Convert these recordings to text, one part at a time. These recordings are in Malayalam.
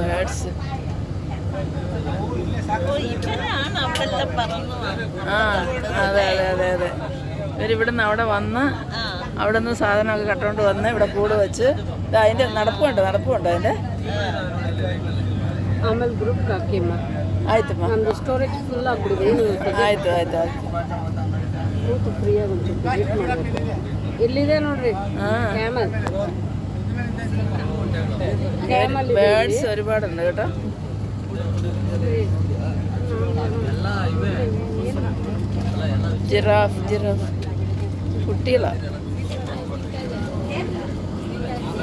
ബേഡ്സ്. ആ അതെ അതെ അതെ അതെ. ഇവരിവിടുന്ന് അവിടെ വന്ന് അവിടെ നിന്ന് സാധനമൊക്കെ കട്ടുകൊണ്ട് വന്ന് ഇവിടെ കൂട് വെച്ച് അതിൻ്റെ നടപ്പുണ്ട് അതിൻ്റെ. ಆಯ್ತಮ್ಮ ಸ್ಟೋರೇಜ್ ಫುಲ್ ಆಗ್ಬಿಡಿದೆ. ಆಯ್ತು ಆಯ್ತು ಆಯ್ತು. ಫ್ರೀಯಾಗಿ ಒಂಚೂರು ವಿಸಿಟ್ ಮಾಡಬೇಕು. ಇಲ್ಲಿದೆ ನೋಡ್ರಿ ಕ್ಯಾಮಲ್ ബേഡ്സ് ഒരുപാടുണ്ട് കേട്ടോ. ജിറാഫ് കുട്ടികളാണ്.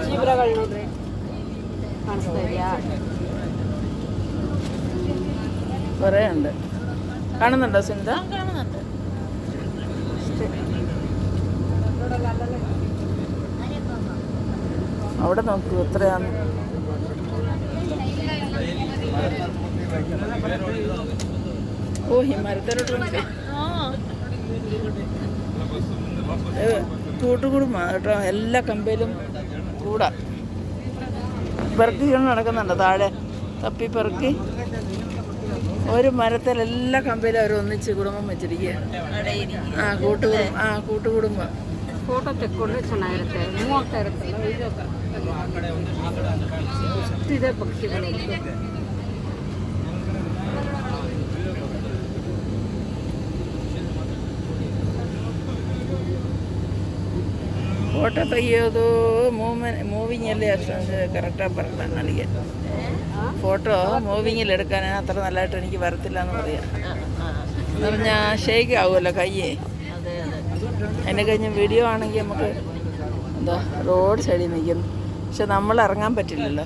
ಜೀಬ್ರಾಗಳು ನೋಡ್ರಿ ಕಾಣಿಸ್ತಾ ಇದೆಯಾ? കുറേ ഉണ്ട്. കാണുന്നുണ്ടോ സുനിത? കാണുന്നുണ്ട്. അവിടെ നോക്കൂ എത്രയാണ്. ഓ ഹിമാലയത്തിലോട്ട് കൂട്ടുകൂടുമാ കേട്ടോ. എല്ലാ കമ്പയിലും കൂടാ പെറുക്കികൾ നടക്കുന്നുണ്ട്. താഴെ തപ്പി പെറുക്കി ഒരു മരത്തിൽ എല്ലാ കമ്പയിലും അവർ ഒന്നിച്ച് കുടുംബം വെച്ചിരിക്കുക. കൂട്ടുകുടുംബം. ಫೋಟೋ ತೆಕ್ಕೊಂಡ್ರೆ ಚೆನ್ನಾಗಿರುತ್ತೆ. ಮೂವ್ ಆಗ್ತಾ ಇರುತ್ತಲ್ಲ ಇದೆ ಪಕ್ಷಿಗಳು. ಫೋಟೋ ತೆಗಿಯೋದು മൂവിങ്ങല്ലേ അಷ್ಟೊಂದು കറക്റ്റാಗಿ ಬರಲ್ಲ ನನಗೆ. ഫോട്ടോ മൂവിങ്ങിൽ എടുക്കാൻ അത്ര നല്ലതായിട്ട് എനിക്ക് വരത്തില്ല എന്ന് പറയാം. എന്ന് പറഞ്ഞാൽ ഷേക്ക് ആവുമല്ലോ കയ്യേ. അതിനെ കഴിഞ്ഞ് വീഡിയോ ആണെങ്കിൽ നമുക്ക് എന്താ റോഡ് സൈഡിൽ നിൽക്കുന്നു. പക്ഷെ നമ്മൾ ഇറങ്ങാൻ പറ്റില്ലല്ലോ.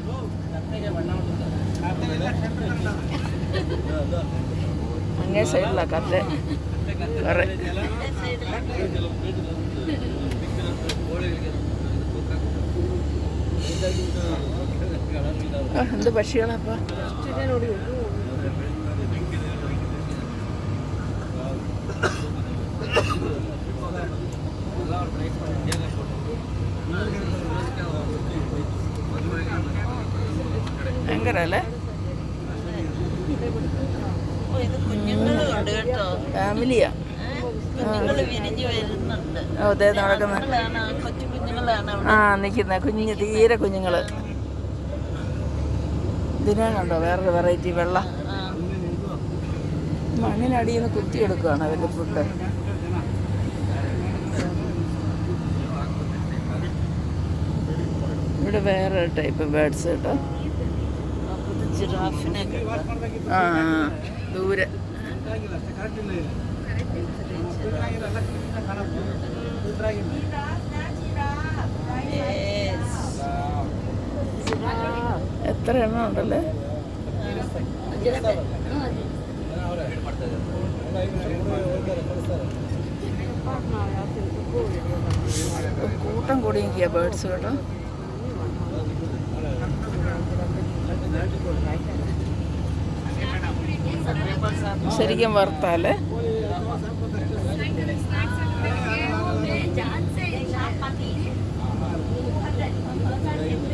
അങ്ങേ സൈഡിലാണ് കത്ത് കുറേ. എന്ത് പക്ഷികളാപ്പാ. ഭയങ്കര അല്ലേ. ഫാമിലിയാ. അതെ നടക്കുന്ന നിൽക്കുന്ന കുഞ്ഞ് തീരെ കുഞ്ഞുങ്ങള്. ഇതിനെ കണ്ടോ വേറൊരു വെറൈറ്റി വെള്ള മണ്ണിനടിയിൽ നിന്ന് കുത്തിയെടുക്കുകയാണ് അവരുടെ ഫുഡ്. ഇവിടെ വേറെ ടൈപ്പ് ബേഡ്സ് കേട്ടോ. ജിറാഫിനെ ദൂരെ. എത്ര എണ്ണം ഉണ്ടല്ലേ. കൂട്ടം കൂടിയിരിക്കുക ബേഡ്സ് കേട്ടോ. ശരിക്കും വറുത്താലേ.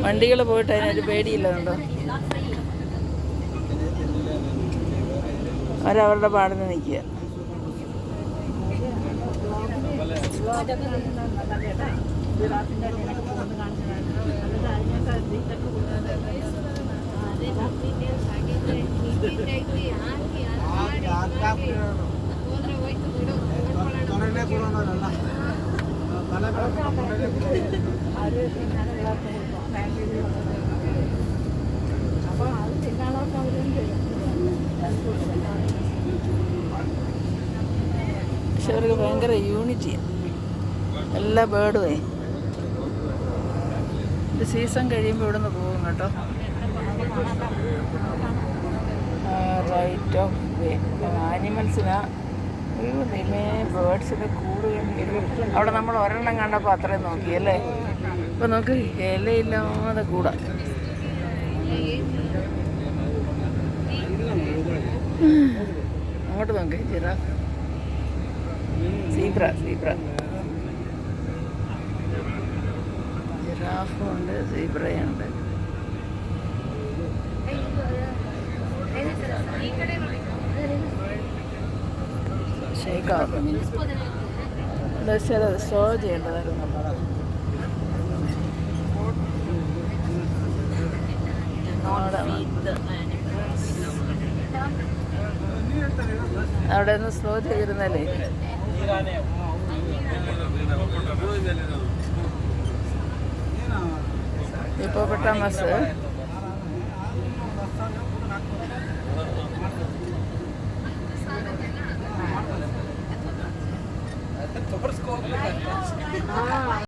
വണ്ടികൾ പോയിട്ട് അതിനൊരു പേടിയില്ല കണ്ടോ. അവരവരുടെ പാടിന് നിൽക്കുക. പക്ഷെ അവർക്ക് ഭയങ്കര യൂണിറ്റിയാണ് എല്ലാ ബേർഡുമേ. ഒരു സീസൺ കഴിയുമ്പോൾ ഇവിടെ നിന്ന് പോകും കേട്ടോ. Right of way ആനിമൽസിനാ. ബേർഡ്സിൻ്റെ കൂട് അവിടെ നമ്മൾ ഒരെണ്ണം കണ്ടപ്പോൾ അത്രയും നോക്കിയല്ലേ. ഇപ്പം നോക്ക് ഇലയില്ലാതെ കൂടാ. നോക്കേ ജിറാഫ്. സീബ്ര ജിറാഫും ഉണ്ട്, സീബ്രയുണ്ട്. ഷേക്കാവും ചിലത് ഷോ ചെയ്യേണ്ടതായിരുന്നു. അവിടെ ഒന്ന് സ്ലോ ചെയ്തിരുന്നല്ലേ. ഹിപ്പോപ്പൊട്ടാമസ്